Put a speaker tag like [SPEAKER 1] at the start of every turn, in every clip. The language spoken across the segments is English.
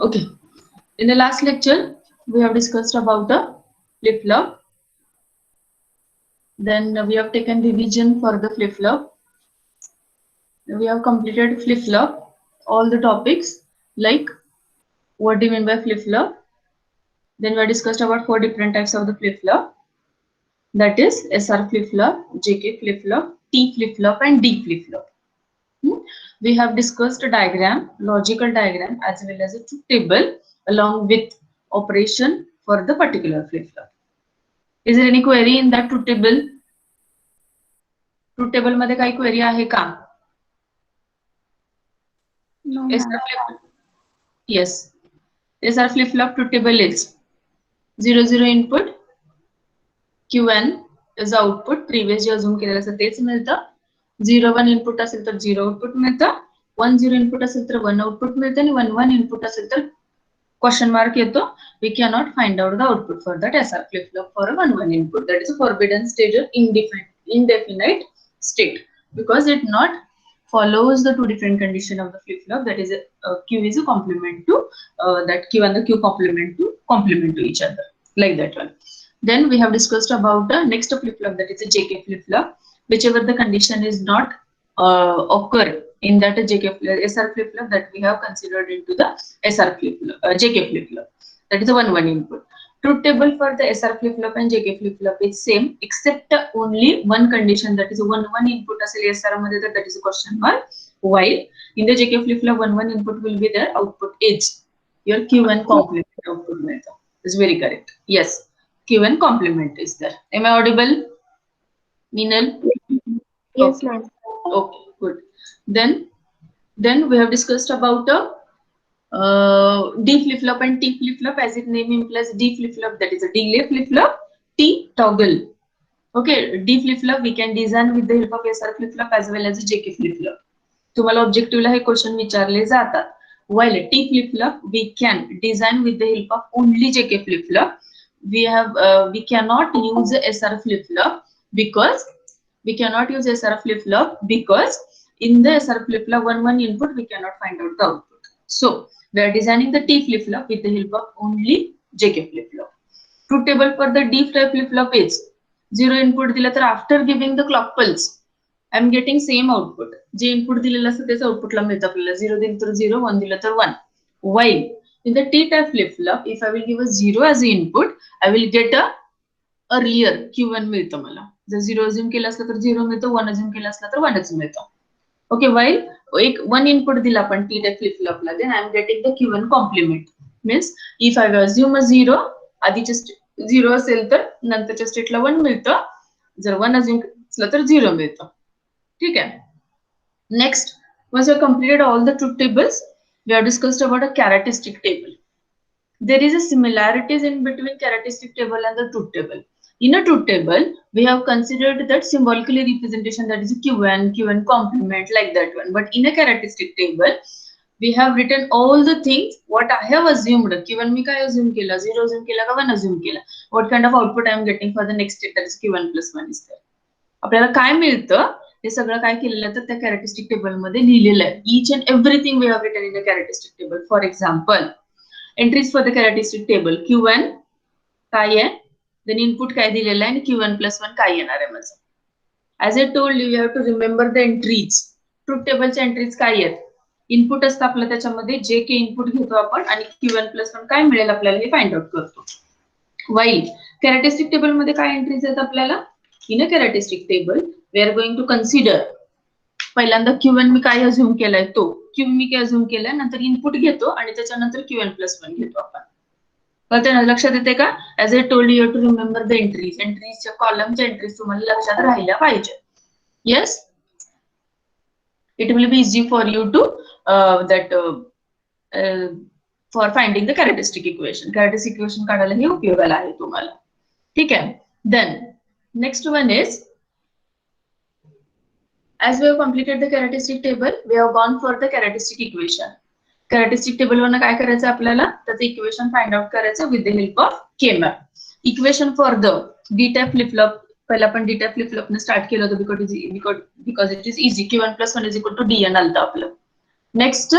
[SPEAKER 1] Okay. In the last lecture, we have discussed about the flip-flop. Then we have taken revision for the flip-flop. We have completed flip-flop, all the topics like what do you mean by flip-flop. Then we have discussed about 4 different types of the flip-flop. That is SR flip-flop, JK flip-flop, T flip-flop, and D flip-flop. We have discussed a diagram, logical diagram, as well as a truth table along with operation for the particular flip-flop. Is there any query in that truth table? Truth table मध्ये काही query आहे का?
[SPEAKER 2] No,
[SPEAKER 1] SR
[SPEAKER 2] ma'am.
[SPEAKER 1] flip. Yes. SR flip-flop truth table is 0 input, Q1 is output. Previous जे अजून केलेलं असतं तेच मिळतं. 0 1 input असेल तर 0 आउटपुट मिळतं. 1 0 इनपुट असेल तर 1 आउटपुट मिळतं आणि 1 1 इनपुट असेल तर question mark येतो. We cannot find out the output for that SR flip-flop for a 1 1 input. That is a forbidden state or indefinite state because it not follows the 2 different condition of the flip-flop. That is Q is a complement to that Q and the Q complement to each other, like that one. Then we have discussed about the next flip-flop, that is a JK flip-flop. Whichever the condition is not occur in that JK SR flip-flop, that we have considered into the SR flip-flop, JK flip-flop. That is a 1 1 input. Truth table for the SR flip-flop and JK flip-flop is same, except only one condition, that is 1 1 input असेल SR मध्ये, that is a question mark. While in the JK flip-flop 1 1 input will be there, output is your Q1 complement output method. Is very correct. Yes, Q1 complement is there. Am I audible, Meenal?
[SPEAKER 2] Yes,
[SPEAKER 1] Okay.
[SPEAKER 2] ma'am.
[SPEAKER 1] Okay, good. Then we have discussed about D flip-flop and T flip-flop. As its name implies, D flip-flop, that is a delay flip-flop. T toggle. Okay, D flip-flop we can design with the help of SR flip-flop as well as JK flip-flop. तुम्हाला ऑब्जेक्टिव्हला हे question विचारले जातात. While T flip-flop we can design with the help of only JK flip-flop. We cannot use SR flip-flop because in the SR flip-flop 1 1 input we cannot find out the output. So we are designing the T flip-flop with the help of only JK flip-flop. Truth table for the D flip-flop is 0 input दिला तर after giving the clock pulse I am getting same output. J input दिलेलं असतं त्याचं आउटपुटला मिळतं आपल्याला. 0 दिलं तर 0, 1 दिलं तर 1. While in the T type flip-flop, if I will give a 0 as the input, I will get a earlier Q1 मिळतं मला. जर 0 अज्यूम केलं असलं तर 0 मिळतं, 1 अज्यूम केलं असलं तर 1च मिळतं. Okay, while एक 1 input दिला आपण T type flip-flop La, then I am getting the Q1 complement. Means if I assume a 0, आधीच्या 0 असेल तर नंतरच्या स्टेटला 1 मिळतं. जर 1 अज्यूम असलं तर 0 मिळतं. ठीक आहे. Next, once we have completed all the truth tables, we have discussed about a characteristic table. There is a similarities in between characteristic table and the truth table. In a truth table, we have considered that symbolically representation, that is Q1 complement, like that one. But in a characteristic table, we have written all the things what I have assumed. Q1 मी काय assume केला, 0 assume केला का 1 assume केला. What kind of output I am getting for the next step, that is Q1 plus 1 is there. आपल्याला काय मिळतं हे सगळं काय केलेलं तर त्या कॅरेक्टरिस्टिक टेबल मध्ये लिहिलेलं आहे. Each and everything we have written in the characteristic table. For example, entries for the characteristic table. Q1 काय आहे, then input काय दिलेलं आहे आणि Q1 plus 1 काय येणार आहे माझं. As I told you, you have to remember the entries. Truth table च्या एंट्रीज काय आहेत, इनपुट असतं आपलं, त्याच्यामध्ये जे के इनपुट घेतो आपण आणि Q1 plus 1 काय मिळेल आपल्याला हे फाइंड आउट करतो. While characteristic table मध्ये काय एंट्रीज आहेत आपल्याला, in a characteristic table we are going to consider पहिल्यांदा Q1 मी काय अज्यूम केलाय तो Q मी काय अज्यूम केलाय, नंतर इनपुट घेतो आणि त्याच्यानंतर Q1 plus 1 घेतो आपण. कळतंय ना, लक्षात येते का? As I told you, to remember the entries. एंट्रीजच्या कॉलमच्या एंट्रीज तुम्हाला लक्षात राहिल्या पाहिजे. Yes, it will be easy for you to for finding the characteristic equation. Characteristic equation काढायला हे उपयोगाला आहे तुम्हाला. ठीक आहे. Then next one is, as we have completed the characteristic table, we have gone for the characteristic equation. Characteristic table वरनं काय करायचं आपल्याला, त्याचं इक्वेशन फाइंड आउट करायचं with the help of K-map. Equation for the D type flip-flop, पहिला आपण D type flip-flop ने start केलं होतं because it is easy. Q1 plus 1 is equal to DN आलं आपलं. Next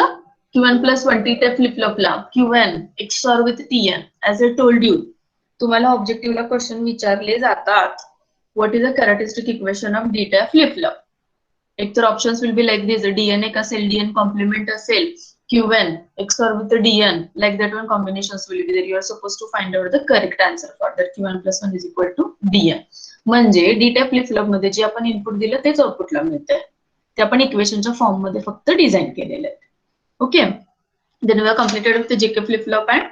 [SPEAKER 1] Q1 plus 1 t-type flip-flopला Q1 XOR with Tn. As I told you, तुम्हाला ऑब्जेक्टिव्हला question विचारले जातात. What is the characteristic equation of d-type flip-flop? एक तर options will be like this, dn एक असेल, dn compliment असेल, Q1 XOR with the dn, like that one combinations will be there. You are supposed to find out the correct answer for that. Q1 plus 1 is equal to dn. म्हणजे d-type flip-flop मध्ये जे आपण input दिलं तेच आउटपुटला मिळतंय. ते आपण इक्वेशनच्या form मध्ये फक्त डिझाइन केलेले आहेत. Okay, then we are completed with JK flip-flop and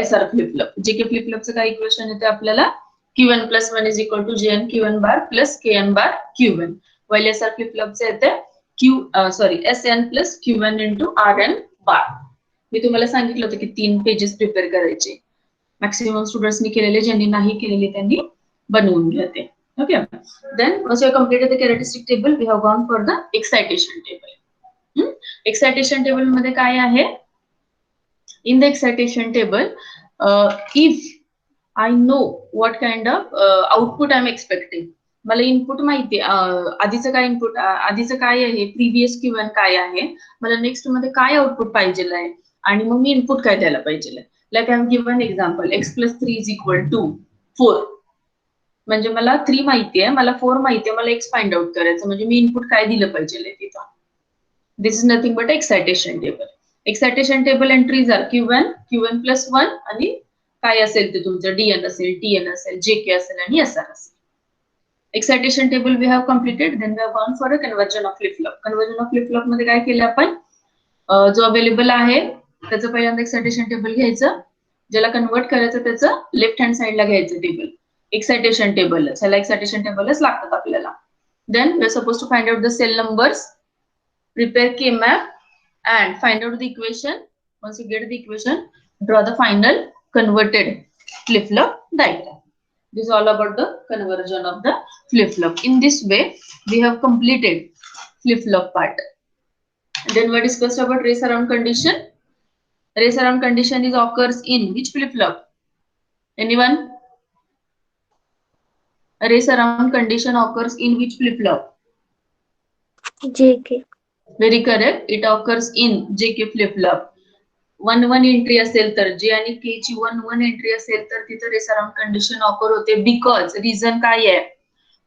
[SPEAKER 1] SR flip-flop. JK flip-flopचं काय इक्वेशन येते आपल्याला? Q1 plus 1 is equal to Jn Q1 bar plus Kn bar Q1. while SR flip-flopचे येते SN plus Q1 into Rn bar. मी तुम्हाला सांगितलं होतं की 3 pages prepare करायचे. मॅक्सिमम स्टुडंट्सनी केलेले, ज्यांनी नाही केलेले त्यांनी बनवून घ्या ते. Okay, then once you have completed the characteristic table, we have gone for the excitation table. Excitation table मध्ये काय आहे? In the excitation table, if I know what kind of output I am expecting, मला input माहिती आहे, आधीचं काय input, आधीचं काय आहे, प्रिव्हियस Q1 काय आहे, मला नेक्स्ट मध्ये काय आउटपुट पाहिजे आहे, आणि मग मी इनपुट काय द्यायला पाहिजे. Like I am given example, x plus 3 is equal to 4. म्हणजे मला 3 माहिती आहे, मला 4 माहिती आहे, मला x फाइंड आउट करायचं, म्हणजे मी इनपुट काय दिलं पाहिजे तिथं. This is nothing but excitation table. Excitation table entries are Q1, Q1 plus 1 आणि काय असेल ते तुमचं dn असेल, tn असेल, jk असेल आणि sr असेल. Excitation table we have completed. Then we have gone for a conversion of flip-flop. Conversion of flip-flop मध्ये काय केलं आपण? जो अवेलेबल आहे त्याचं पहिल्यांदा एक्सायटेशन टेबल घ्यायचं, ज्याला कन्वर्ट करायचं त्याचं लेफ्ट हँड साइडला घ्यायचं टेबल, एक्सायटेशन टेबल. त्याला एक्सायटेशन टेबलच लागतात आपल्याला. Then we are suppose to find out the cell numbers, prepare K-map and find out the equation. Once you get the equation, draw the final converted flip-flop diagram. This is all about the conversion of the flip-flop. In this way, we have completed flip-flop part. Then we discussed about race around condition. Race around condition is occurs in which flip-flop? Anyone? A race around condition occurs in which flip-flop?
[SPEAKER 2] JK.
[SPEAKER 1] Very correct. It occurs in JK flip-flop. 1-1 entry असेल तर, J आणि K ची 1-1 entry असेल तर तिथे race around condition occur होते. Because reason काय आहे?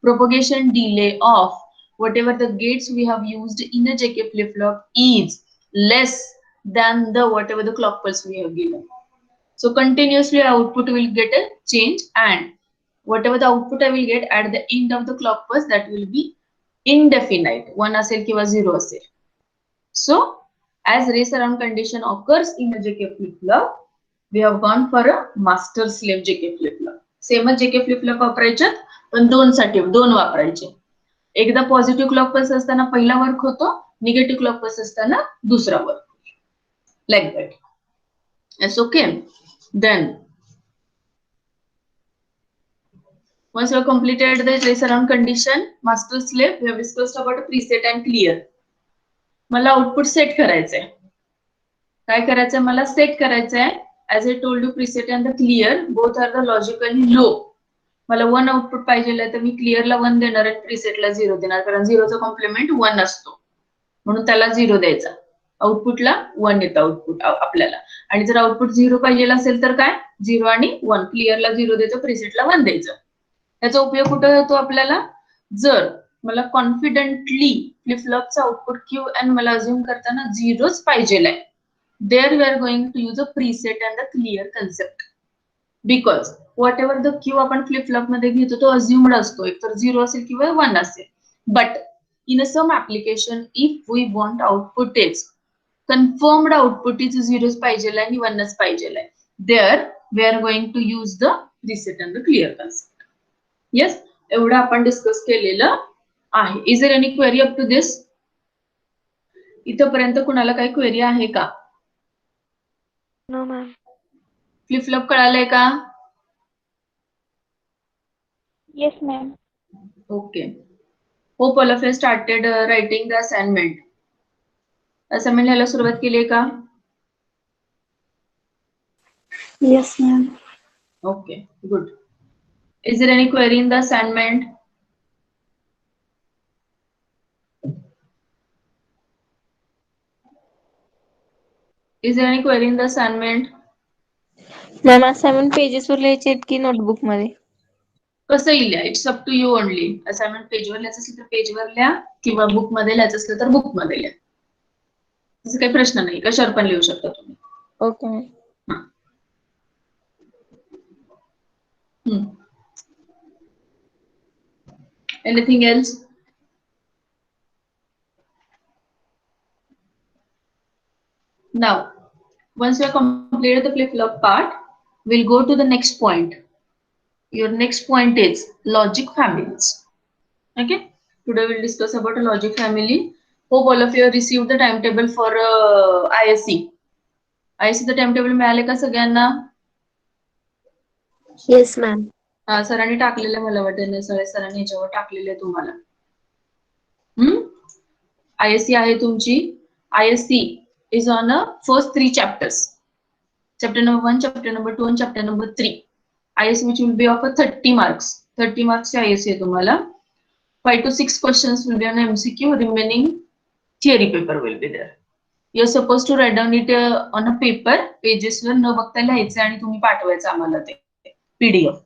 [SPEAKER 1] Propagation delay of whatever the gates we have used in a JK flip-flop is less than the whatever the clock pulse we have given. So continuously output will get a change, and whatever the output I will get at the end of the clock pulse, that will be indefinite. 1 असेल किंवा 0 असेल. So, as race around condition occurs in a JK flip-flop, we have gone for a master slave JK flip-flop. Same JK flip-flop वापरायच्यात, पण दोन वापरायचे. एकदा positive clock pulse असताना पहिला work होतो, निगेटिव्ह क्लॉक पल्स असताना दुसरा work. Like that. Yes, okay. Then, once you have completed the race around condition, master slave, we have discussed about preset and clear. मला आउटपुट सेट करायचंय. काय करायचंय? मला सेट करायचंय. As I told you, preset and the clear both are the logically low. मला 1 output पाहिजे तर मी क्लिअरला 1 देणार आणि प्रीसेटला 0 देणार, कारण 0चा कॉम्प्लिमेंट 1 असतो, म्हणून त्याला 0 द्यायचा. आउटपुटला 1 येतं आउटपुट आपल्याला. आणि जर आउटपुट 0 पाहिजे असेल तर काय? 0 आणि 1. क्लिअरला 0 द्यायचं, प्रीसेटला 1 द्यायचं. त्याचा उपयोग कुठे होतो आपल्याला? जर मला कॉन्फिडेंटली फ्लिपफ्लॉपचा आउटपुट Qn मला अज्युम करताना 0च पाहिजे, there we are going to use a preset and the clear concept. Because whatever the Q आपण फ्लिपफ्लॉप मध्ये घेतो तो अज्युम्ड असतो, एक तर 0 असेल किंवा 1 असेल. But in some application, if we want output is confirmed output is 0च पाहिजे आणि 1च पाहिजे, there we are going to use the preset and the clear concept. Yes, एवढं आपण डिस्कस केलेलं आहे. Is there any query up to this? इथपर्यंत कुणाला काही क्वेरी आहे का?
[SPEAKER 2] No ma'am.
[SPEAKER 1] फ्लिपफ्लॉप कळालंय का?
[SPEAKER 2] Yes ma'am.
[SPEAKER 1] Okay. Hope all of you started writing the assignment. Assignment लिहायला सुरुवात केली का?
[SPEAKER 2] Yes ma'am.
[SPEAKER 1] Okay, good. Is there any query in the assignment? Is there any query in the assignment?
[SPEAKER 3] Ma'am assignment pages वर लिहायचे आहेत की notebook मध्ये?
[SPEAKER 1] कसंही लिहा, it's up to you only. Assignment पेजवर लिहायचं असेल तर पेजवर लिहा किंवा बुक मध्ये लिहायचं असेल तर बुक मध्ये लिहा. तसं काही प्रश्न नाही, कशावर पण लिहू शकता तुम्ही.
[SPEAKER 3] Okay ma'am.
[SPEAKER 1] Anything else? Now, once you have completed the flip-flop part, we'll go to the next point. Your next point is logic families. Okay, today we'll discuss about a logic family. Hope all of you have received the timetable for ISC. ISC the timetable मिळाले का सगळ्यांना?
[SPEAKER 2] Yes, ma'am.
[SPEAKER 1] हा, सरांनी टाकलेले मला वाटतं, सरांनी याच्यावर टाकलेले तुम्हाला. ISC आहे तुमची. ISC is on a first 3 chapters. Chapter number 1, chapter number 2 and chapter number 3. ISC which will be of a 30 marks. 30 marks चे ISC आहे तुम्हाला. 5 to 6 questions will be on MCQ. Remaining theory paper will be there. You're supposed to write down it on a paper. Pages वर न बघता लिहायचं आणि तुम्ही पाठवायचं आम्हाला ते PDF.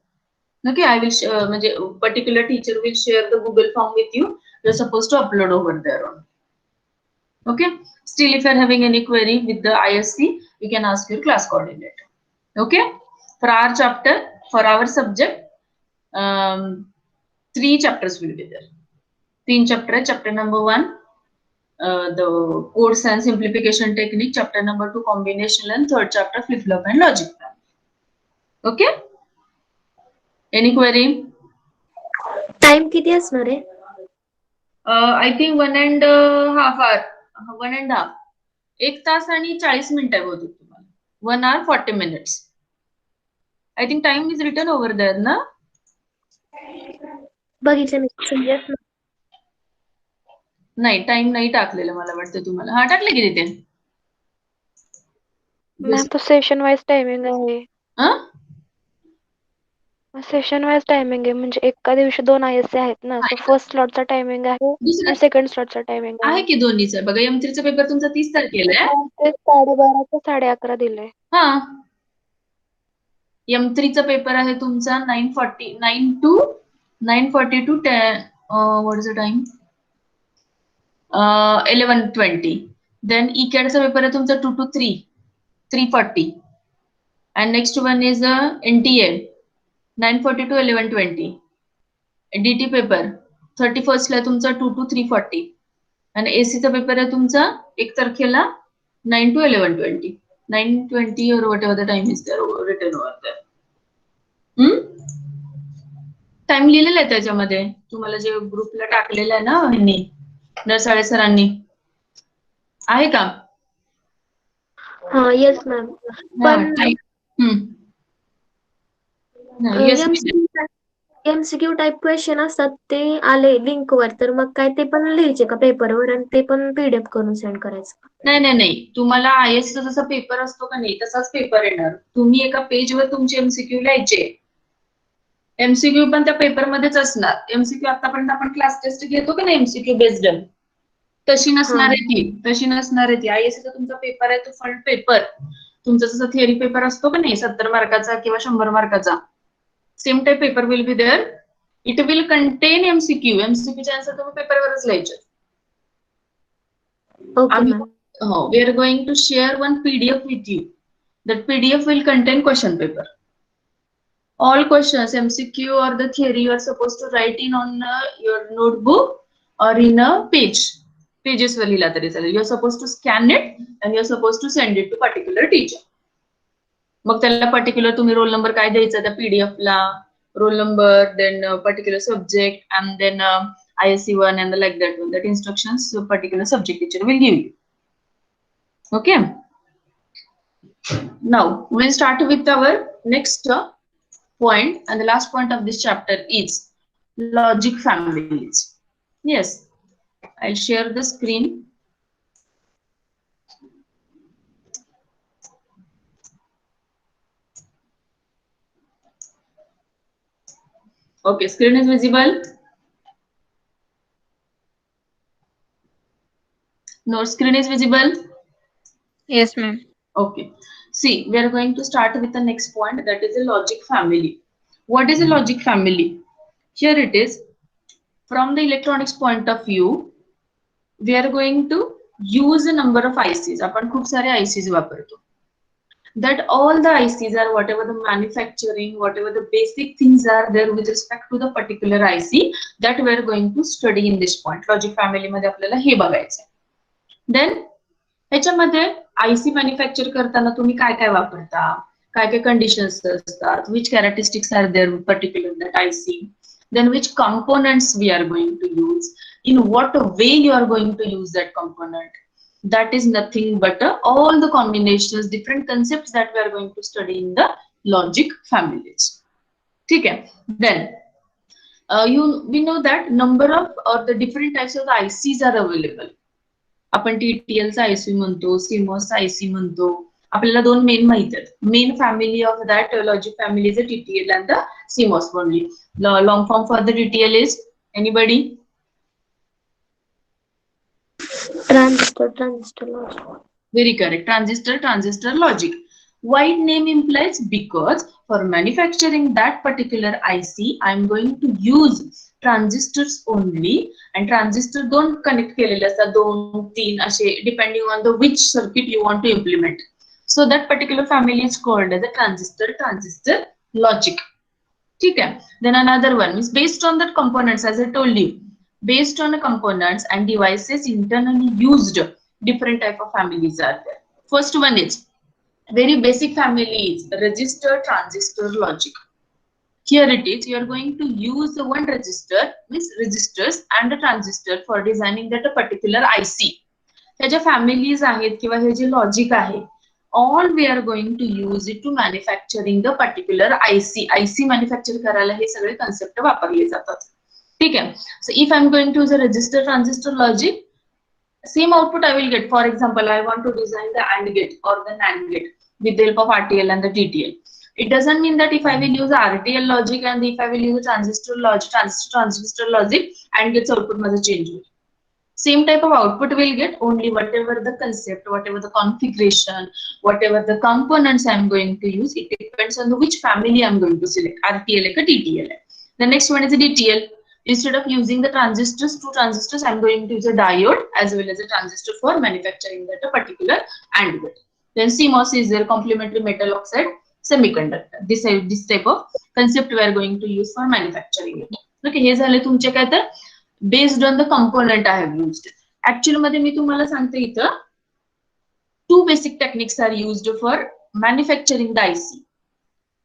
[SPEAKER 1] Okay, I will म्हणजे particular teacher will share the Google form with you. You're supposed to upload over there on. Okay. Still, if you are having any query with the ISC, you can ask your class coordinator. Okay. For our chapter, for our subject, 3 chapters will be there. 3 chapters. Chapter number 1, the codes and simplification technique. Chapter number 2, combination, and third chapter, flip-flop and logic. Okay. Any query?
[SPEAKER 2] Time किती असणार आहे?
[SPEAKER 1] I think 1.5 hour. 1.5. 1 तास आणि 40 मिनिटं होती तुम्हाला. 1 hour 40 minutes. I think time is written over there, ना?
[SPEAKER 2] बघितलं नाही.
[SPEAKER 1] नाही, टाइम नाही टाकलेलं मला वाटतं तुम्हाला. हा, टाकले की तिथे?
[SPEAKER 2] मॅम तो सेशन वाइज टायमिंग आहे. सेशन वाइज टायमिंग आहे, म्हणजे एका दिवशी 2 ISC आहेत ना. सो फर्स्ट स्लॉटचा टायमिंग आहे
[SPEAKER 1] दुसरं
[SPEAKER 2] आणि सेकंड स्लॉटचा टायमिंग
[SPEAKER 1] आहे
[SPEAKER 2] आहे.
[SPEAKER 1] की दोन्हीचं. बघा, M3चा पेपर तुमचा 30 तारखेला आहे.
[SPEAKER 2] ते 12:30 ते 11:30 दिले.
[SPEAKER 1] हा, M3चा पेपर आहे तुमचा 9:49 to 9:40 to 10. What is the time? 11:20. Then ECADचा paper आहे तुमचा 2 to 3:40. And next one is NTA 9:40 to 11:20. DT paper 31st ला तुमचा 2 to 3:40. आणि AC चा पेपर आहे तुमचा 1 तारखेला 9 to 11:20. 9:20 or whatever the time is there written over there. Time लिहिलेला आहे त्याच्यामध्ये, तुम्हाला जे ग्रुपला टाकलेलं आहे ना ह्यांनी, नरसाळे सरांनी, आहे का?
[SPEAKER 2] हा, येस मॅम. पण MCQ टाइप क्वेश्चन असतात ते आले लिंक वर, तर मग काय ते पण लिहायचे का पेपरवर आणि ते पण PDF करून सेंड करायचं?
[SPEAKER 1] नाही, तुम्हाला ISC जसा पेपर असतो का नाही तसाच पेपर येणार. तुम्ही एका पेजवर तुमचे MCQ लिहायचे. MCQ पण त्या पेपर मध्येच असणार. MCQ आतापर्यंत आपण क्लास टेस्ट घेतो का नाही MCQ बेस्ड, तशी नसणार आहे ती. तशी नसणार आहे ती. ISC चा तुमचा पेपर आहे तो फुल पेपर. तुमचा जसा थिअरी पेपर असतो का नाही 70 मार्काचा किंवा 100 मार्काचा, same type paper will be there. It will contain MCQ. MCQ चे आन्सर तुम्ही पेपरवरच लिहायचे.
[SPEAKER 2] Okay ma'am.
[SPEAKER 1] We are going to share one PDF with you. That PDF will contain question paper. All questions, MCQ or the theory, you are supposed to write in on your notebook or in a pages वर लिहिला तरी चालेल. You are supposed to scan it and you are supposed to send it to particular teacher. मग त्याला particular तुम्ही roll number काय द्यायचा त्या PDF ला, roll number, then particular subject, and then ISC1 and like that one. That instructions particular subject teacher will give you. Okay. Now we'll start with our next point, and the last point of this chapter is logic families. Yes, I'll share the screen. Okay, screen is visible. No, screen is visible.
[SPEAKER 3] Yes, ma'am.
[SPEAKER 1] Okay. See, we are going to start with the next point, that is a logic family. What is a logic family? Here it is. From the electronics point of view, we are going to use a number of ICs. आपण खूप सारे ICs वापरतो. That all the ICs are whatever the manufacturing, whatever the basic things are there with respect to the particular IC that we are going to study in this point. Logic family मध्ये आपल्याला हे बघायचं. Then ह्याच्यामध्ये आयसी manufacture करताना तुम्ही काय काय वापरता, काय काय कंडिशन्स असतात, which characteristics are there particular that IC, then which components we are going to use, in what way you are going to use that component. That is nothing but all the combinations, different concepts that we are going to study in the logic families. ठीक है. Then we know that number of or the different types of the ICs are available. आपण टीटीएलचा आयसी म्हणतो, सीमॉसचा आयसी म्हणतो. आपल्याला दोन main माहित आहेत. Main family of that logic family is TTL and the CMOS only. Long form for the TTL is anybody?
[SPEAKER 2] Transistor logic.
[SPEAKER 1] Very correct. Transistor logic. Wide name implies because for manufacturing that particular IC, I'm going to use transistors only, and transistor don't connect केलेले असतात, 2-3 असे, depending on the which circuit you want to implement. So that particular family is called as a transistor logic. ठीक है. Then another one is based on that components, as I told you, based on the components and devices internally used, different type of families are there. First one is very basic family is resistor transistor logic. Here it is, you are going to use the one resistor, means resistors and a transistor for designing that a particular IC. ह्याच्या families आहेत किंवा हे जे logic आहे, all we are going to use it to manufacturing the particular IC manufacture करायला हे सगळे concept वापरले जातात. ठीक आहे. So if I'm going to use a resistor transistor logic, same output I will get. For example, I want to design the AND gate or the NAND gate with the help of RTL and the TTL. It doesn't mean that if I will use RTL logic and if I will use transistor logic, AND gate's output must change. Same type of output will get, only whatever the concept, whatever the configuration, whatever the components I am going to use, it depends on the which family I am going to select, RTL or TTL. The next one is a DTL. Instead of using the two transistors, I'm going to use a diode as well as a transistor for manufacturing that a particular AND gate. Then CMOS is their complementary metal oxide semiconductor. This type of concept we are going to use for manufacturing it. Okay, हे झाले तुमचे काय तर based on the component I have used. Actually मध्ये मी तुम्हाला सांगते इथं 2 basic techniques are used for manufacturing the IC.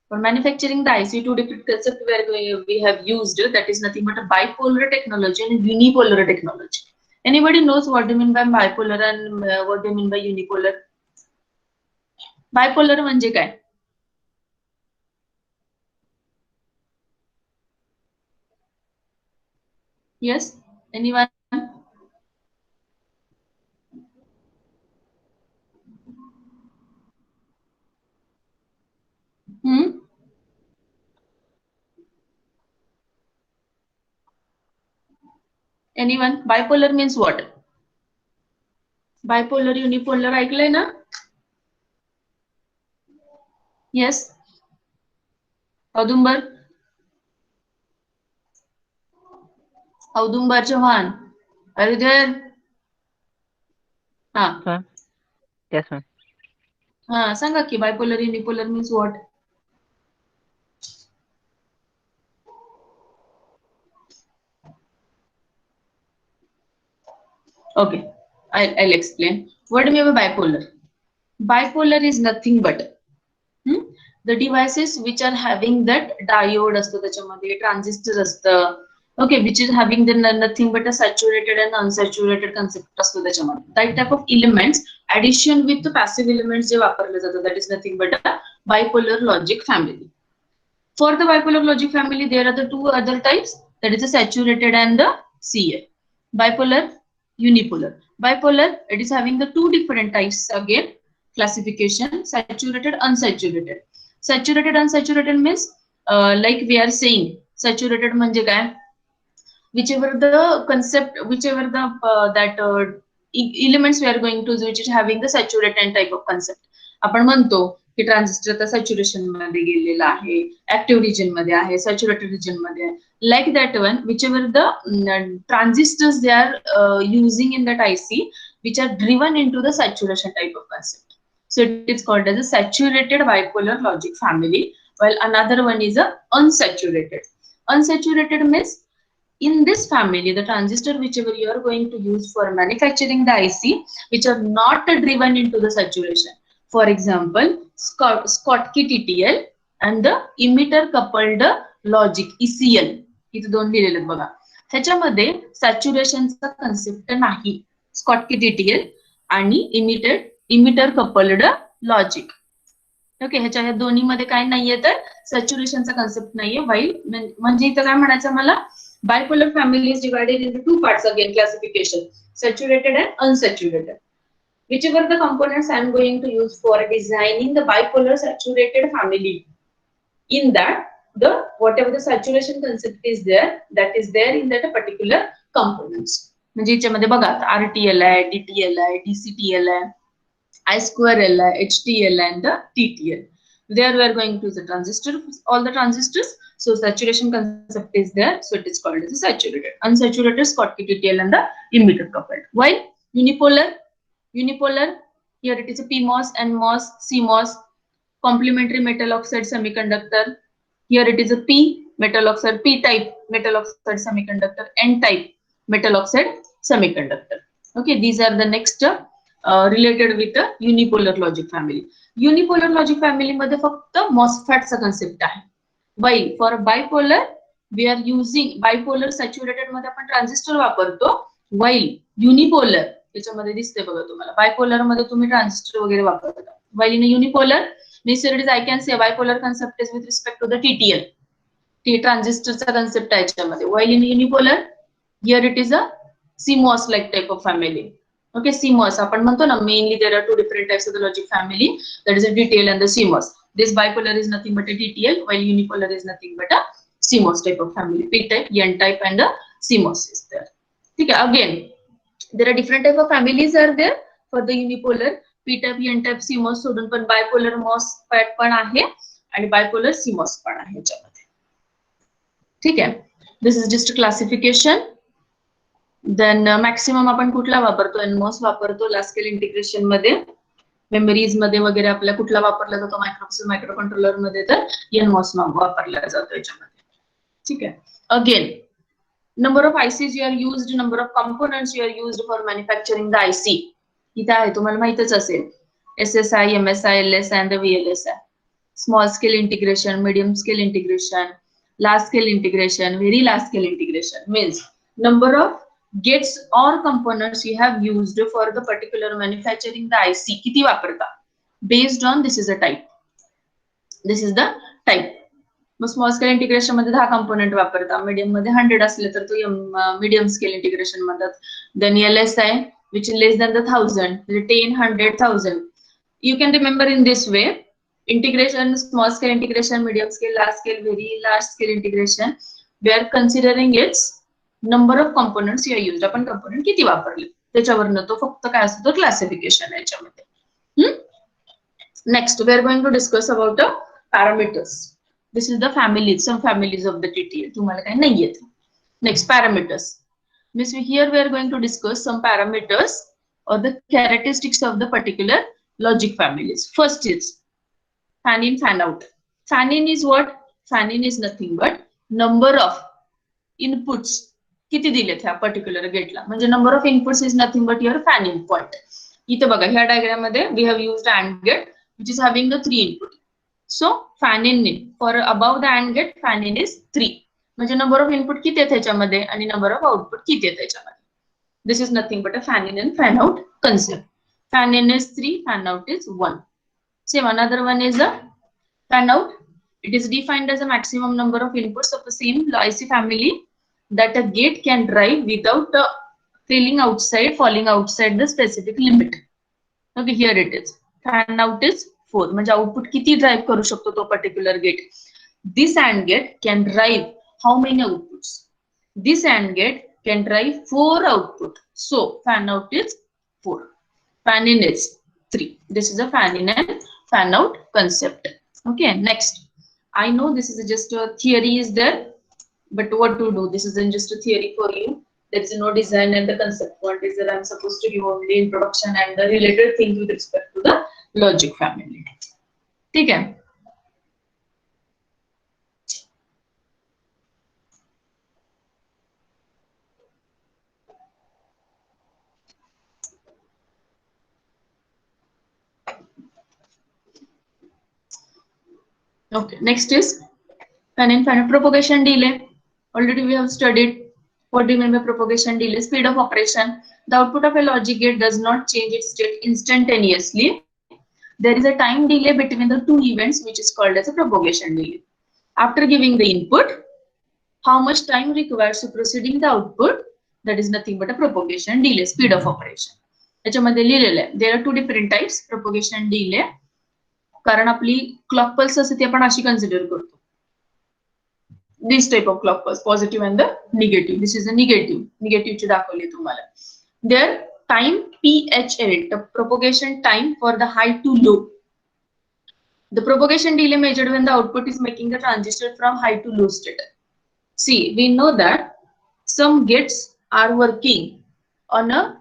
[SPEAKER 1] For manufacturing the IC, 2 different concepts where we have used, that is nothing but a bipolar technology and unipolar technology. Anybody knows what do you mean by bipolar and what do you mean by unipolar? Bipolar म्हणजे काय? Yes, anyone? Anyone? Bipolar means what? Bipolar, unipolar ऐकलंय ना? Yes. Audumbar Chauhan, are you there?
[SPEAKER 4] Huh? Yes, ma'am.
[SPEAKER 1] सांगा की bipolar, unipolar means what? Okay, I'll explain. What do you mean by bipolar? Bipolar is nothing but the devices which are having that diode असतो त्याच्यामध्ये, transistor असतं, okay, which is having the nothing but a saturated and unsaturated concept असतो त्याच्यामध्ये. That type of elements, addition with the passive elements जे वापरले जातात, that is nothing but a bipolar logic family. For the bipolar logic family, there are the 2 other types, that is the saturated and the CA. Bipolar, unipolar. Bipolar, it is having the 2 different types again, classification, saturated, unsaturated. Saturated, unsaturated means like we are saying, saturated म्हणजे काय? Whichever the concept, whichever the elements we are going to use which is having the saturated type of concept. आपण म्हणतो की transistor आता saturation मध्ये गेलेला आहे, active region मध्ये आहे, सॅच्युरेटेड रिजन मध्ये आहे. Like that one, whichever the transistors they are using in that IC, which are driven into the saturation type of concept. So it is called as a saturated bipolar logic family, while another one is a unsaturated. Unsaturated means in this family, the transistor whichever you are going to use for manufacturing the IC, which are not driven into the saturation. For example, Schottky TTL and the emitter coupled logic ECL. इथे दोन लिहिलेले आहेत बघा. ह्याच्यामध्ये सॅच्युरेशनचा concept नाही. Schottky TTL आणि emitter coupled logic. Okay, ह्या दोन्हीमध्ये काय नाहीये तर सॅच्युरेशनचा कन्सेप्ट नाहीये. वाईल म्हणजे इथं काय म्हणायचं मला, bipolar family is divided into two parts again, classification, saturated and unsaturated. Whichever the components I am going to use for designing the bipolar saturated family, in that the whatever the saturation concept is there, that is there in that particular components. म्हणजे याच्यामध्ये बघा RTL आहे, DTL आहे, DCTL आहे, I2L आहे, HTL and the TTL. There we are going to use the transistor, all the transistors. So saturation concept is there, so it is called as a saturated. Unsaturated, Schottky TTL and the emitter coupled. While unipolar, here it is a PMOS, NMOS, CMOS, complementary metal oxide semiconductor. Here it is a P metal oxide, P-type metal oxide semiconductor, N-type metal oxide semiconductor. Okay, these are the next related with the unipolar logic family. Unipolar logic family मध्ये फक्त MOSFET चा concept आहे. While for bipolar we are using bipolar saturated मध्ये आपण transistor वापरतो. While unipolar त्याच्यामध्ये दिसते बघा तुम्हाला, bipolar मध्ये तुम्ही ट्रान्झिस्टर वगैरे वापरता. While in a unipolar, I can say bipolar concept is with respect to the TTL. Transistor चा concept आहे याच्यामध्ये. While in unipolar, here it is a CMOS like type of family. Okay, CMOS आपण म्हणतो ना, mainly there are two different types of the logic family, that is a DTL and the CMOS. This bipolar is nothing but a DTL, while unipolar is nothing but a CMOS type of family. P-type, N-type and the CMOS is there. Okay, again there are different type of families are there for the unipolar. P-type, N-type, CMOS सोडून पण bipolar MOSFET पण आहे आणि bipolar CMOS पण आहे याच्यामध्ये. ठीक आहे, this is just a classification. Then maximum आपण कुठला वापरतो, NMOS वापरतो लार्ज स्केल इंटिग्रेशन मध्ये. मेमरीज मध्ये वगैरे आपल्या कुठला वापरला जातो, मायक्रो कंट्रोलर मध्ये तर NMOS वापरला जातो याच्यामध्ये. ठीक आहे, again number of ICs you are used, number of components you are used for manufacturing the IC. इथे आहे, तुम्हाला माहितच असेल, SSI, MSI, LSI and the VLSI. Small scale integration, medium scale integration, large scale integration, very large scale integration means number of gates or components you have used for the particular manufacturing the IC किती वापरता, based on this is a type. This is the type. Mug small scale integration मध्ये 10 component वापरता, medium मध्ये 100 असले तर तो medium scale integration म्हणतात. Then LSI which is less than the 1000, 10, 100, 1000. You can remember in this way, integration, small scale integration, medium scale, large scale, very large scale integration. We are considering its number of components you are used. आपण component किती वापरले त्याच्यावरनं तो फक्त काय असतो, तो classification याच्यामध्ये. Next we are going to discuss about the parameters. This is the families, some families of the TTL. तुम्हाला काय नाही येत. Next, parameters. Means here we are going to discuss some parameters or the characteristics of the particular logic families. First is fan in, fan out. Fan in is what? Fan in is nothing but number of inputs किती दिलेत ह्या particular गेटला. म्हणजे number of inputs is nothing but your fan in point. इथे बघा ह्या diagram मध्ये we have used AND gate which is having the 3 input. So fan in for above the AND gate, fan in is 3. म्हणजे number of input किती आहेत ह्याच्यामध्ये आणि number of output किती आहेत ह्याच्यामध्ये. This is nothing but a fan in and fan out concept. Fan in is 3, fan out is 1. Same, another one is a fan out. It is defined as a maximum number of inputs of the same IC family that a gate can drive without falling outside the specific limit. Okay, here it is. Fan out is 4. म्हणजे output किती drive करू शकतो तो particular gate. This AND gate can drive how many outputs? This AND gate can drive 4 output. So fan out is 4. Fan in is 3. This is a fan in and fan out concept. Okay, next. I know this is just a theory is there, but what to do? This isn't just a theory for you. There is no design and the concept. What is that I'm supposed to give only introduction and the related things with respect to the logic family. ठीक है? Okay, next is fan in fan out propagation delay. Already we have studied. What do you mean by propagation delay? Speed of operation. The output of a logic gate does not change its state instantaneously. There is a time delay between the two events, which is called as a propagation delay. After giving the input, how much time requires to proceeding the output? That is nothing but a propagation delay, speed of operation. याच्यामध्ये लिहिलेलं आहे. There are two different types propagation delay. कारण आपली clock pulse असते ती आपण अशी consider करतो. This type of clock pulse, positive and the negative. This is the negative. Negative ची दाखवली तुम्हाला. There time PHL, the propagation time for the high to low. The propagation delay measured when the output is making the transition from high to low state. See, we know that some gates are working on a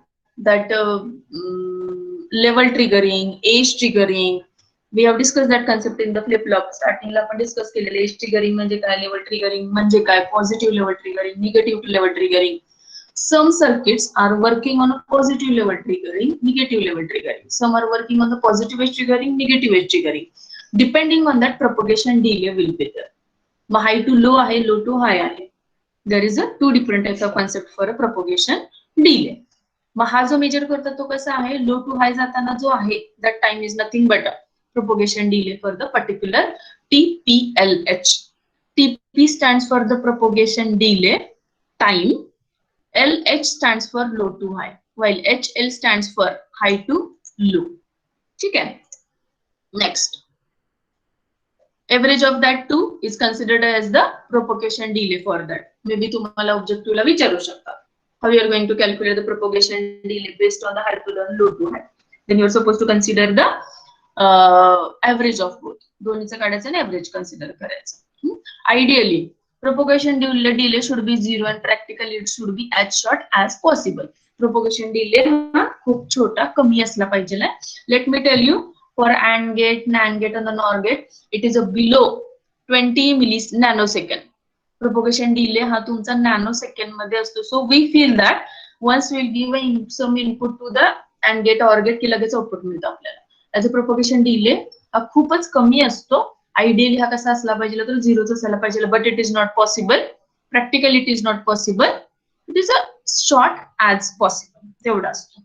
[SPEAKER 1] level triggering, age triggering. We have discussed that concept in the flip-flop. Starting ला आपण discuss केलेले age triggering म्हणजे काय, level triggering म्हणजे काय, positive level triggering, negative level triggering. Some circuits are working on a positive level triggering, negative level triggering. Some are working on the positive edge triggering, negative edge triggering. Depending on that, propagation delay will be there. High to low आहे, low to high आहे. There is a two different types of concept for a propagation delay. मग हा जो major करतो तो कसा आहे, लो to हाय जाताना जो आहे, that time is nothing but a propagation delay for the particular TPLH. TP stands for the propagation delay time. LH stands for low to high, while HL stands for high to low. ठीक है? Next. Average of that two is considered as the propagation delay for that. Maybe तुम्हाला objective ला विचारू शकता. How you are going to calculate the propagation delay based on the high to low and low to high? Then you are supposed to consider the average of both. दोन्हीचं काढायचं आणि average consider करायचं. Ideally, propagation delay should be zero and practically it should be as short as possible. Propagation delay हा खूप छोटा कमी असला पाहिजे. Let me tell you, for AND gate, NAND gate and the NOR gate, it is a below 20 nanosecond. Propagation delay हा तुमचा nanosecond मध्ये असतो. So we feel that once we'll give some input to the AND gate OR gate की लगेच output मिळतं आपल्याला. As a propagation delay हा खूपच कमी असतो. Ideally हा कसा असला पाहिजे तर झिरोच असायला पाहिजे, but it is not possible. Practically it is not possible. It is a short as possible. तेवढा असतो.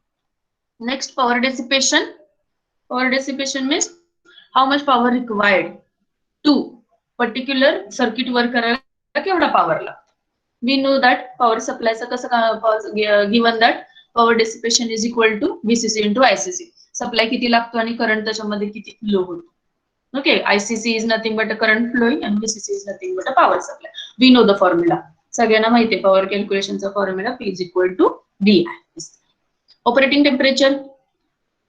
[SPEAKER 1] Next, power dissipation. Power dissipation means how much power required to particular circuit work करायला केवढा power लागतो. We know that power supply चा कसं given that power dissipation is equal to VCC into ICC. Supply किती लागतो आणि current त्याच्यामध्ये किती फ्लो होतो. Okay, ICC is nothing but a current flowing and VCC is nothing but a power supply. We know the formula. सगळ्यांना माहिती आहे power calculation चा formula P is equal to VI. Operating temperature.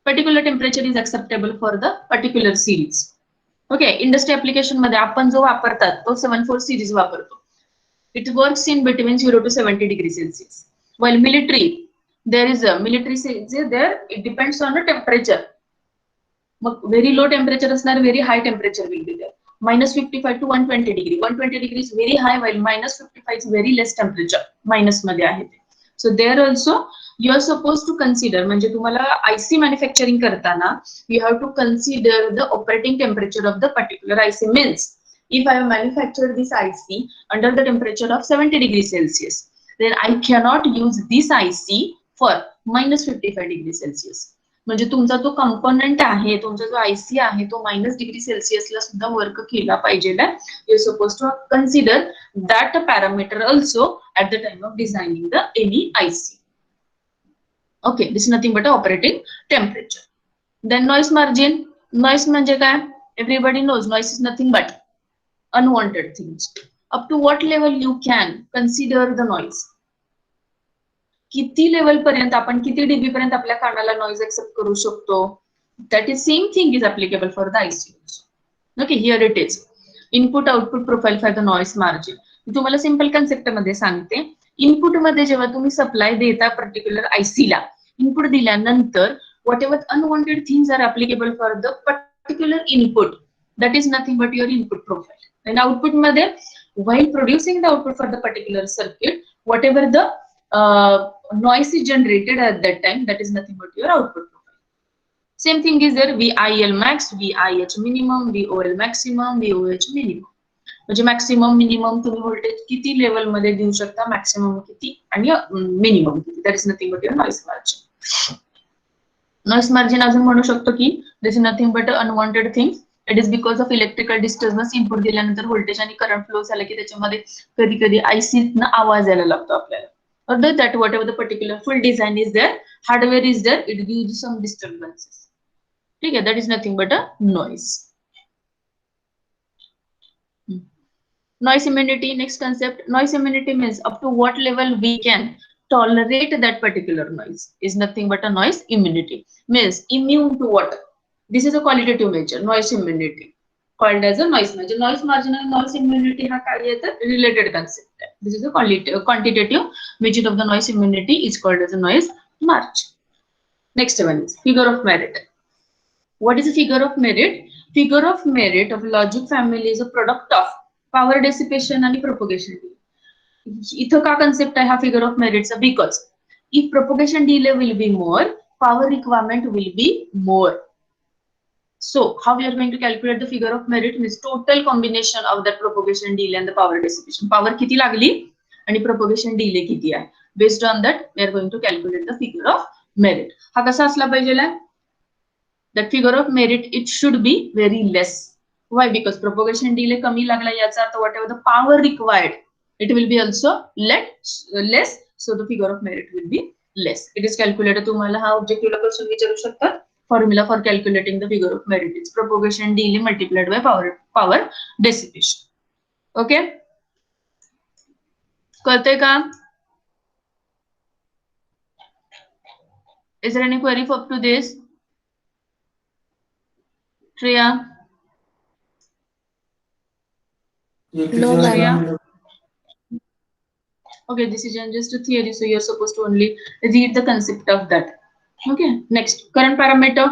[SPEAKER 1] Particular temperature is acceptable for the particular series. Okay, industry application मध्ये आपण जो वापरतात तो 74 series वापरतो. It works in between 0 to 70 degrees Celsius. While military, there is a military there, it depends on the temperature. Very low temperature असणार, very high temperature will be there. -55 to 120 degree. 120 degree is very high, while -55 is very less temperature. Minus मध्ये आहे ते. So there also you are supposed to consider, म्हणजे तुम्हाला IC manufacturing करताना you have to consider the operating temperature of the particular IC. Means if I have manufactured this IC under the temperature of 70 degrees Celsius, then I cannot use this IC for -55 degrees Celsius. म्हणजे तुमचा तो component आहे, तुमचा जो IC आहे तो -degree सेल्सिअसला सुद्धा work केला पाहिजे. You suppose to consider that parameter also at the time of designing the any IC. Okay, this nothing but operating temperature. Then noise margin. Noise म्हणजे काय? Everybody knows noise is nothing but unwanted things. Up to what level you can consider the noise. किती level पर्यंत आपण किती dB पर्यंत आपल्या कानाला noise accept करू शकतो. That is same thing is applicable for the IC also. Okay, here it is. Input output profile for the noise margin. मी तुम्हाला सिंपल कन्सेप्ट मध्ये सांगते. इनपुट मध्ये जेव्हा तुम्ही सप्लाय देता पर्टिक्युलर आयसी ला, इनपुट दिल्यानंतर whatever unwanted things are applicable for the particular input, that is nothing but your input profile. आणि आउटपुट मध्ये while producing the output for the particular circuit, whatever the noise is generated at that time, that is nothing but your output profile. Same thing is there, VIL max, VIH minimum, VOL maximum, VOH minimum. म्हणजे maximum minimum तुम्ही voltage किती level मध्ये देऊ शकता, maximum किती आणि minimum किती, that is nothing but your noise margin. Noise margin अजून म्हणू शकतो की this is nothing but unwanted things. It is because of electrical disturbance. Input दिल्यानंतर व्होल्टेज आणि करंट फ्लो झाला की त्याच्यामध्ये कधी कधी आयसीतनं आवाज यायला लागतो आपल्याला. Although that whatever the particular full design is there, hardware is there, it gives some disturbances. Okay, that is nothing but a noise. Noise immunity, next concept. Noise immunity means up to what level we can tolerate that particular noise is nothing but a noise immunity. Means immune to what? This is a qualitative measure, noise immunity, called as a noise margin. Noise margin and noise immunity ha काय येतात, related concept. This is a quantitative measure of the noise immunity is called as a noise margin. Next one is figure of merit. What is a figure of merit? Figure of merit of logic family is a product of power dissipation and propagation delay. इथं का concept आहे हा figure of merit? Because if propagation delay will be more, power requirement will be more. So how we are going to calculate the figure of merit? Means total combination of that propagation delay and the power dissipation. Power किती लागली आणि propagation delay किती आहे. Based on that, we are going to calculate the figure of merit. हा कसा असला पाहिजे? That figure of merit, it should be very less. Why? Because propagation delay कमी लागला याचा अर्थ whatever the power required, it will be also less. So the figure of merit will be less. It is calculated. तुम्हाला हा objective ला question विचारू शकतात. Formula for calculating the figure of merit is propagation delay multiplied by power dissipation. Okay? कळतंय का? Is there any query up to this? Shreya?
[SPEAKER 2] No, ma'am.
[SPEAKER 1] Okay, this is just a theory, so you're supposed to only read the concept of that. Okay, next, current parameter.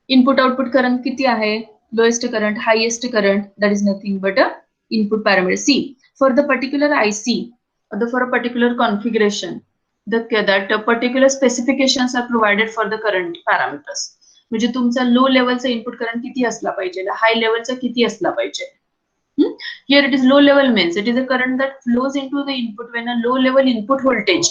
[SPEAKER 1] Input output current किती आहे? Lowest current, highest current, that is nothing but a input parameter. See, for the particular IC, or for a particular configuration, that particular specifications are provided for the current parameters. म्हणजे तुमचा लो लेवलचा input current किती असला पाहिजे, हाय लेवलचा किती असला पाहिजे. Here it is low level means it is a current that flows into the input when a low level input voltage.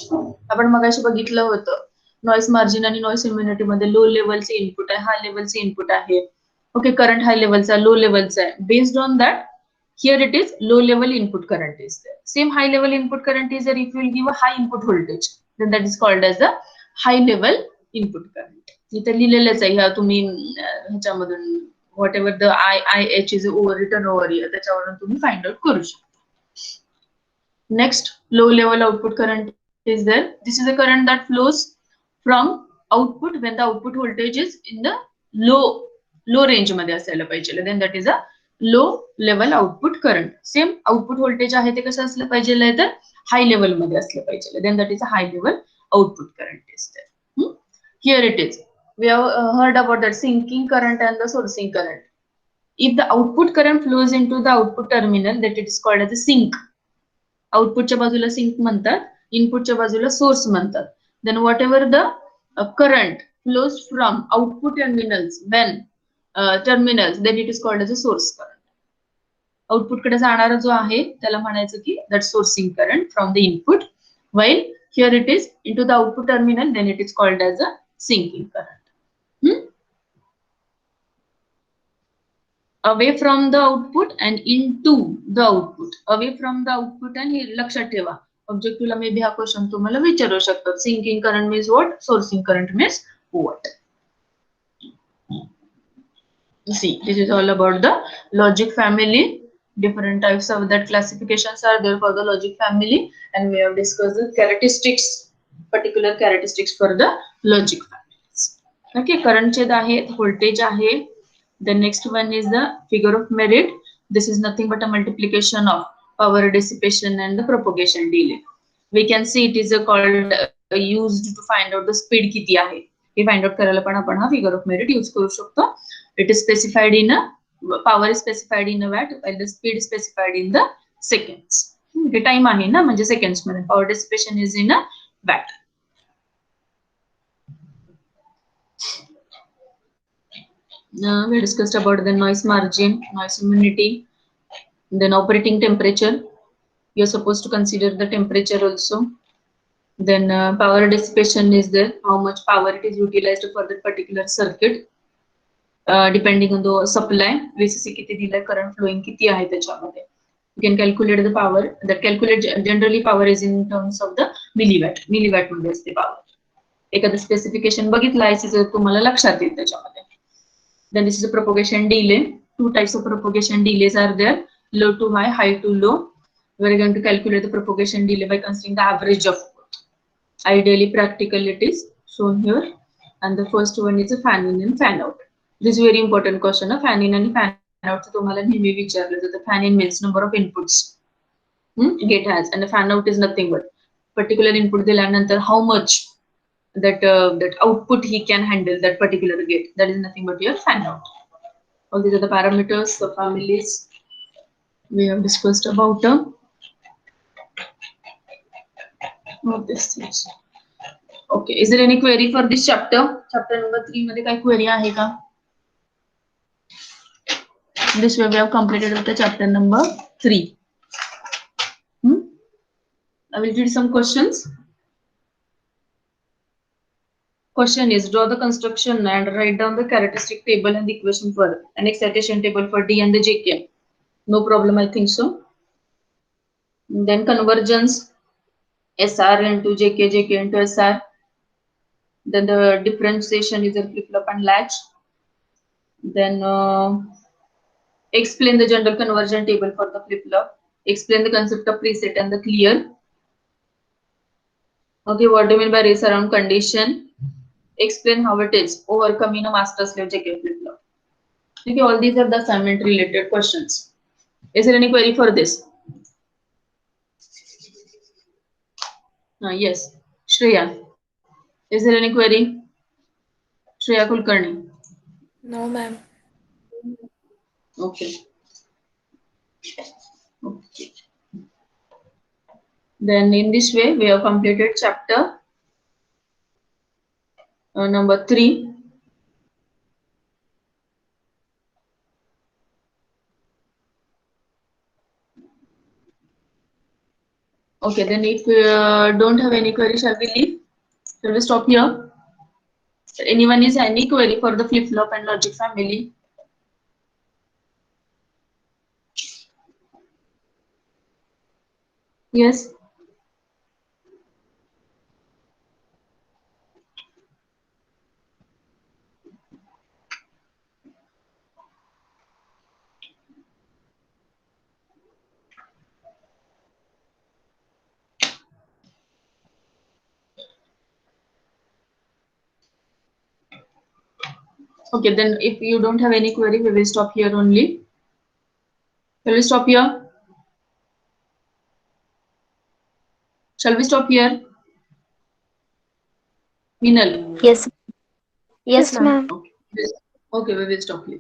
[SPEAKER 1] आपण मगाशी बघितलं होतं नॉइस मार्जिन आणि नॉइस इम्युनिटी मध्ये लो लेवलचे इनपुट आहे, हाय लेवलचे इनपुट आहे. ओके, करंट हाय लेवलचा, लो लेवलचा आहे. Based on that here it is low level input current is there. Same high level input current is there if you will give a high input voltage, then that is called as the high level input current. इथे लिहिलेलंच आहे ह्या तुम्ही ह्याच्यामधून whatever the IH is over written over here, त्याच्यावरून तुम्ही find out करू शकता. Next, low level output current is there. This is a current that flows from output when the output voltage is in the low range मध्ये असायला पाहिजे. Then that is a low level output current. Same output voltage आहे ते कसं असलं पाहिजे तर high level मध्ये असलं पाहिजे. Then that is a high level output current is there. Here it is. We have heard about that sinking current and the sourcing current. If the output current flows into the output terminal, that it is called as a sink. Outputच्या बाजूला sink म्हणतात, inputच्या बाजूला source म्हणतात. Then whatever the current flows from output terminals when terminals, then it is called as a source current. Output कडे जाणारा जो आहे त्याला म्हणायचं की that sourcing current from the input, while here it is into the output terminal, then it is called as a sinking current. Away from the output and into the output. Away from the output and हे लक्षात ठेवा. Objective ला maybe हा question तुम्हाला विचारू शकतात. Sinking current means what? Sourcing current means what? See, this is all about the logic family. Different types of that classifications are there for the logic family, and we have discussed the characteristics, particular characteristics for the logic families. Okay, current छेद आहे, voltage आहे. The next one is the figure of merit. This is nothing but a multiplication of power dissipation and the propagation delay. We can see it is called used to find out the speed किती आहे. हे find out करायला पण आपण हा figure of merit use करू शकतो. It is specified in a power is specified in a watt while the speed is specified in the seconds. हे time आहे ना, म्हणजे seconds मध्ये. Power dissipation is in a watt. We discussed about the noise margin, noise immunity, then operating temperature. You're supposed to consider the temperature also. Then power dissipation is there, how much power it is utilized for that particular circuit. Depending on the supply, VCC किती दिलाय, current flowing किती आहे त्याच्यामध्ये. You can calculate the power. That calculate generally power is in terms of the milliwatt. Milliwatt मध्ये असते power. एखादं specification बघितलं आहे तुम्हाला लक्षात येईल त्याच्यामध्ये. Then this is a propagation delay. Two types of propagation delays are there, low to high, high to low. We're going to calculate the propagation delay by considering the average of both. Ideally, practical it is shown here. And the first one is a fan in and fan out. This is very important question. Fan in and fan out. तुम्हाला नेहमी विचारलं जातं. Fan in means number of inputs gate has, and the fan out is nothing but particular input दिल्यानंतर how much that output he can handle that particular gate. That is nothing but your fan out. All these are the parameters, the families we have discussed about all these things. Okay, is there any query for this chapter? Chapter number 3 मध्ये काय query आहे का? This way we have completed with the chapter number 3. I will read some questions. Question is, draw the construction and write down the characteristic table and the equation for an excitation table for D and the JK. No problem, I think so. Then convergence, SR into JK, JK into SR. Then the differentiation is a flip-flop and latch. Then explain the general conversion table for the flip-flop. Explain the concept of preset and the clear. Okay, what do you mean by race around condition? Explain how it is overcoming a master slave JK flip-flop. Okay, all these are the assignment related questions. Is there any query for this? Yes, Shreya. Is there any query? Shreya Kulkarni.
[SPEAKER 5] No, ma'am.
[SPEAKER 1] Okay. Okay. Then in this way, we have completed chapter number 3. Okay, then if we don't have any query, shall we leave? Shall we stop here? Anyone is any query for the flip-flop and logic family? Yes. Okay, then if you don't have any query, we will stop here only. Shall we stop here? Shall we stop here? Minal.
[SPEAKER 2] Yes. Yes,
[SPEAKER 3] Yes,
[SPEAKER 2] ma'am.
[SPEAKER 3] ma'am.
[SPEAKER 1] Okay, we will stop here.